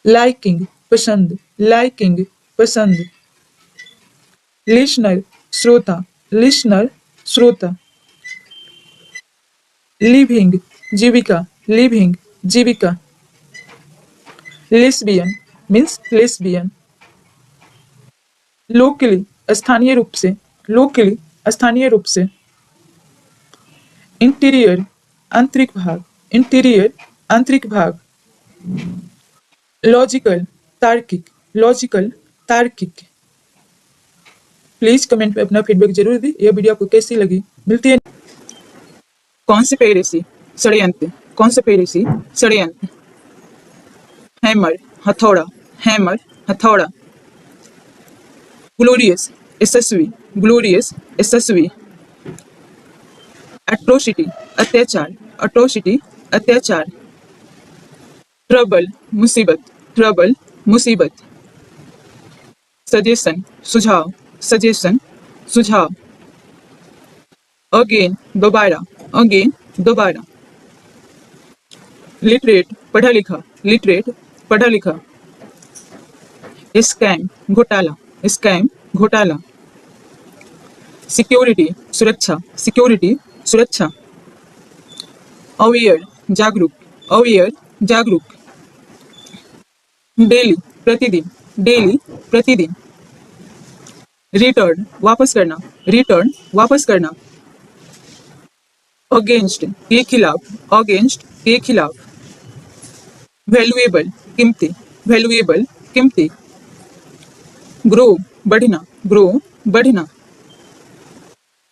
Liking पसंद, liking पसंद। Listener श्रोता, लिसनर श्रोता। लिविंग जीविका, लिविंग जीविका। Lesbian means lesbian. लोकली स्थानीय रूप से, लोकली स्थानीय रूप से। इंटीरियर आंतरिक भाग, इंटीरियर आंतरिक भाग। लॉजिकल तार्किक, लॉजिकल तार्किक। प्लीज कमेंट में अपना फीडबैक जरूर दी, यह वीडियो आपको कैसी लगी। मिलती है। कॉन्स्पिरेसी षड्यंत्र, कॉन्स्पिरेसी षड्यंत्र। हैमर हथौड़ा, हैमर हथौड़ा। ग्लोरियस यशस्वी, ग्लोरियस यशस्वी। एट्रोसिटी अत्याचार, अट्रोसिटी अत्याचार। ट्रबल मुसीबत, ट्रबल मुसीबत। सजेशन सुझाव, सजेशन सुझाव। अगेन दोबारा, अगेन दोबारा। लिटरेट पढ़ा लिखा, लिटरेट पढ़ा लिखा। स्कैम घोटाला, स्कैम घोटाला। सिक्योरिटी सुरक्षा, सिक्योरिटी सुरक्षा। अवेयर जागरूक, अवेयर जागरूक। डेली प्रतिदिन, डेली प्रतिदिन। रिटर्न वापस करना, रिटर्न वापस करना। अगेंस्ट के खिलाफ, अगेंस्ट के खिलाफ। वैल्यूएबल कीमती, वैल्यूएबल कीमती। ग्रो बढ़ना, ग्रो बढ़ना।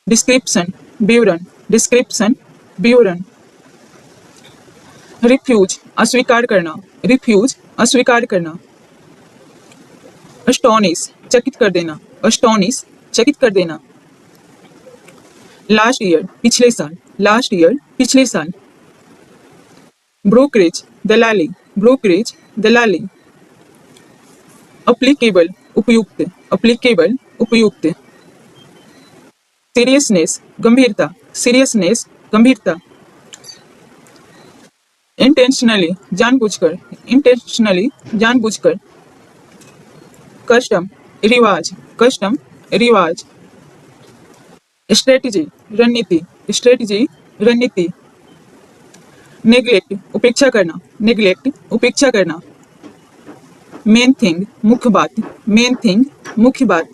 डिस्क्रिप्शन विवरण, डिस्क्रिप्शन विवरण। रिफ्यूज अस्वीकार करना, रिफ्यूज अस्वीकार करना। अस्टॉनिश चकित कर देना, अस्टॉनिश चकित कर देना। लास्ट ईयर पिछले साल, लास्ट ईयर पिछले साल। ब्रोकरेज दलाली, ब्रोकरेज दलाली। अप्लीकेबल उपयुक्त, अप्लीकेबल उपयुक्त। सीरियसनेस गंभीरता, सीरियसनेस गंभीरता। इंटेंशनली जानबूझकर, इंटेंशनली जानबूझकर। कस्टम रिवाज, कस्टम रिवाज। स्ट्रेटजी रणनीति, स्ट्रेटजी रणनीति। नेग्लेक्ट उपेक्षा करना, नेग्लेक्ट उपेक्षा करना। मेन थिंग मुख्य बात, मेन थिंग मुख्य बात।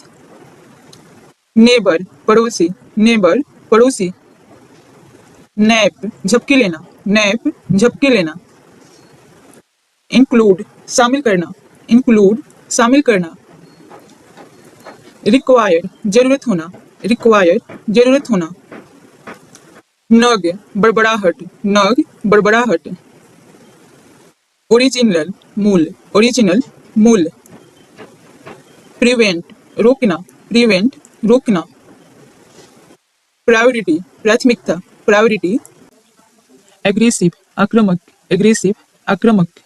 नेबर पड़ोसी, नेबर पड़ोसी। नैप झपकी लेना, नैप झपकी लेना। इंक्लूड शामिल करना, इंक्लूड शामिल करना। रिक्वायर्ड जरूरत होना, रिक्वायर्ड जरूरत होना। नग बड़बड़ाहट, नग बड़बड़ाहट। ओरिजिनल मूल, ओरिजिनल मूल। प्रिवेंट रोकना, प्रिवेंट रोकना। प्रायोरिटी प्राथमिकता, प्रायोरिटी। एग्रेसिव आक्रामक, एग्रेसिव आक्रामक।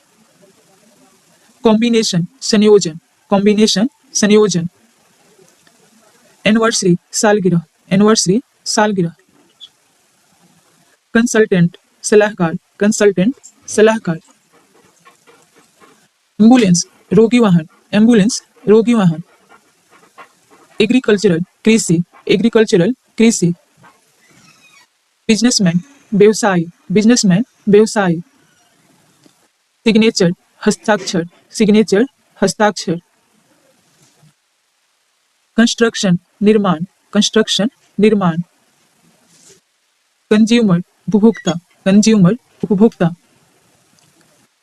कॉम्बिनेशन संयोजन, कॉम्बिनेशन संयोजन। एनिवर्सरी सालगिरह, एनिवर्सरी सालगिरह। कंसल्टेंट सलाहकार, कंसल्टेंट सलाहकार। एम्बुलेंस रोगी वाहन, एम्बुलेंस रोगी वाहन। एग्रीकल्चरल कृषि, एग्रीकल्चरल कृषि। बिजनेसमैन व्यवसायी, बिजनेसमैन व्यवसायी। सिग्नेचर हस्ताक्षर, सिग्नेचर हस्ताक्षर। कंस्ट्रक्शन निर्माण, कंस्ट्रक्शन निर्माण। कंज्यूमर उपभोक्ता, कंज्यूमर उपभोक्ता।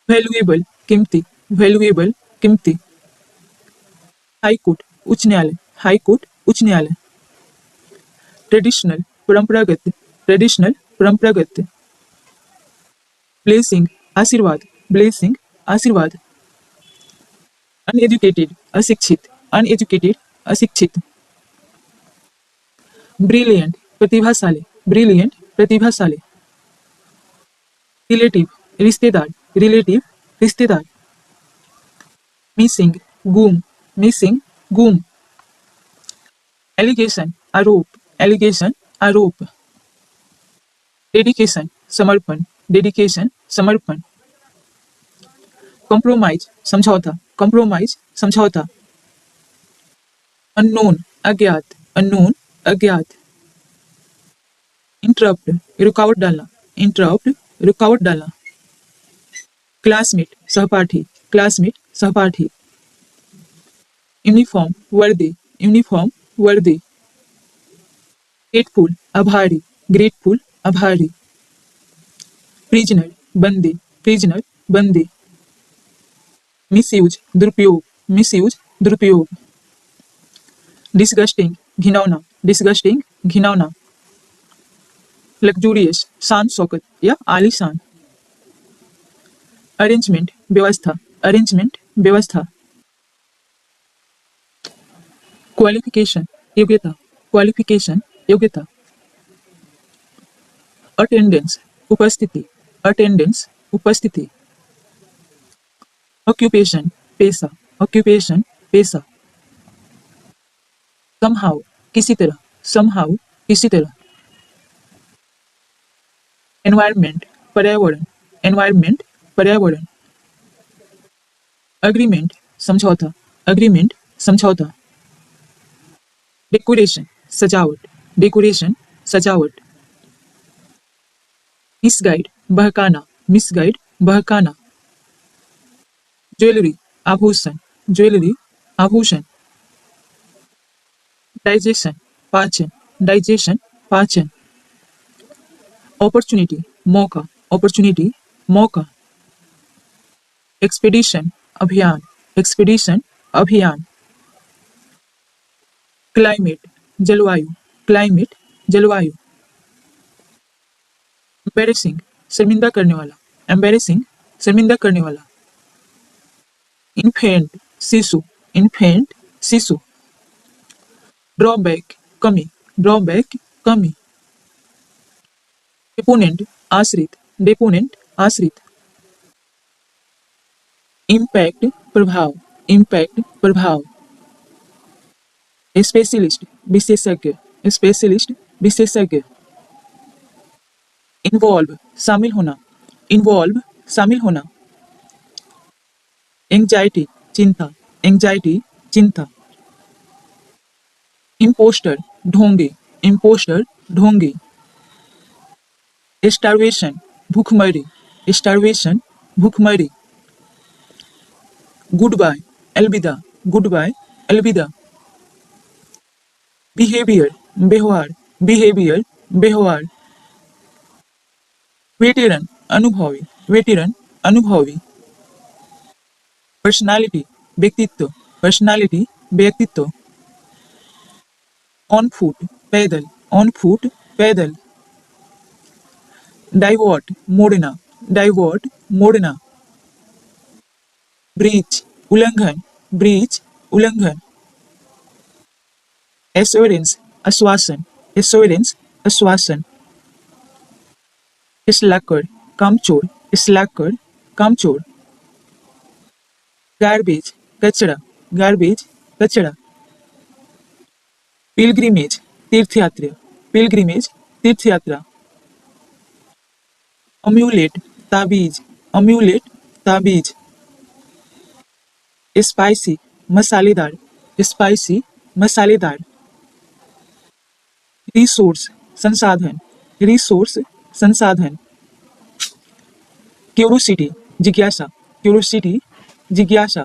वैल्यूएबल कीमती, वैल्यूएबल कीमती। हाई कोर्ट उच्च न्यायालय, हाई कोर्ट उच्च न्यायालय। ट्रेडिशनल परंपरागत, ट्रेडिशनल परंपरागत। ब्लेसिंग आशीर्वाद, ब्लेसिंग आशीर्वाद। अनएजुकेटेड अशिक्षित, अनएजुकेटेड अशिक्षित। ब्रिलियंट प्रतिभाशाली, ब्रिलियंट प्रतिभाशाली। रिलेटिव रिश्तेदार, रिलेटिव रिश्तेदार। मिसिंग गुम, मिसिंग गुम। एलिगेशन आरोप, एलिगेशन आरोप। डेडिकेशन समर्पण, डेडिकेशन समर्पण। compromise समझौता, compromise समझौता, unknown अज्ञात, unknown अज्ञात, interrupt रुकावट डालना, interrupt रुकावट डालना, classmate सहपाठी, classmate सहपाठी, यूनिफॉर्म वर्दी, यूनिफॉर्म वर्दी, ग्रेटफुल आभारी, ग्रेटफुल आभारी, प्रिजनर बंदी, प्रिजनर बंदी, मिसयूज दुरुपयोग, मिसयूज दुरुपयोग, डिस्गस्टिंग घिनौना, डिस्गस्टिंग घिनौना, लग्जूरियस शान शौकत या आलीशान, अरेंजमेंट व्यवस्था, अरेंजमेंट व्यवस्था, क्वालिफिकेशन योग्यता, क्वालिफिकेशन योग्यता, अटेंडेंस उपस्थिति, अटेंडेंस उपस्थिति, ऑक्यूपेशन पेशा, ऑक्यूपेशन पेशा, समहाउ किसी तरह, समहाउ किसी तरह, एनवायरमेंट पर्यावरण, एनवायरमेंट पर्यावरण, अग्रीमेंट समझौता, अग्रीमेंट समझौता, डेकोरेशन सजावट, डेकोरेशन सजावट, मिसगाइड बहकाना, मिसगाइड बहकाना, ज्वेलरी आभूषण, ज्वेलरी आभूषण, डाइजेशन पाचन, डाइजेशन पाचन, अपॉर्चुनिटी मौका, अपॉर्चुनिटी मौका, एक्सपीडिशन अभियान, एक्सपीडिशन अभियान, क्लाइमेट जलवायु, क्लाइमेट जलवायु, एम्बेरेसिंग शर्मिंदा करने वाला, एम्बेरेसिंग शर्मिंदा करने वाला, इन्फेंट शिशु, इन्फेंट शिशु, ड्रॉबैक कमी, ड्रॉबैक कमी, डेपोनेंट आश्रित, डेपोनेंट आश्रित, इम्पैक्ट प्रभाव, इम्पैक्ट प्रभाव, स्पेशलिस्ट विशेषज्ञ, स्पेशलिस्ट विशेषज्ञ, इन्वॉल्व शामिल होना, इन्वॉल्व शामिल होना, एंजाइटी चिंता, एंजाइटी चिंता, इम्पोस्टर ढोंगी, इम्पोस्टर ढोंगी, स्टारवेशन भूखमरी, स्टारवेशन भूखमरी, गुड बाय अलविदा, गुड बाय अलविदा, बिहेवियर व्यवहार, बिहेवियर व्यवहार, वेटेरन अनुभवी, वेटेरन अनुभवी, पर्सनालिटी व्यक्तित्व, पर्सनालिटी व्यक्तित्व, ऑन फुट पैदल, ऑन फुट पैदल, डाइवर्ट मोड़ना, डाइवर्ट मोड़ना, ब्रीच उल्लंघन, ब्रीच उल्लंघन, एश्योरेंस आश्वासन, एश्योरेंस आश्वासन, स्लैकर कामचोर, स्लैकर कामचोर, गार्बेज कचरा, गार्बेज कचरा, पिलग्रिमेज तीर्थयात्रा, पिलग्रिमेज तीर्थयात्रा, अम्यूलेट ताबीज, अम्यूलेट ताबीज, स्पाइसी मसालेदार, स्पाइसी मसालेदार, रिसोर्स संसाधन, रिसोर्स संसाधन, क्यूरोसिटी जिज्ञासा, क्यूरोसिटी जिज्ञासा,